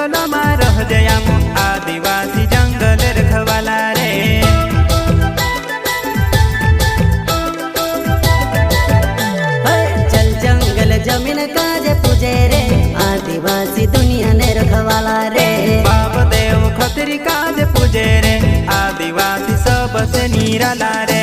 जंगल में रह जयाम आदिवासी जंगल रखवाला रे। चल जंगल जमीन काजे पूजे रे आदिवासी दुनिया ने रखवाला रे। बाप देव खतरी काज पूजे रे आदिवासी सबसे निराला रे।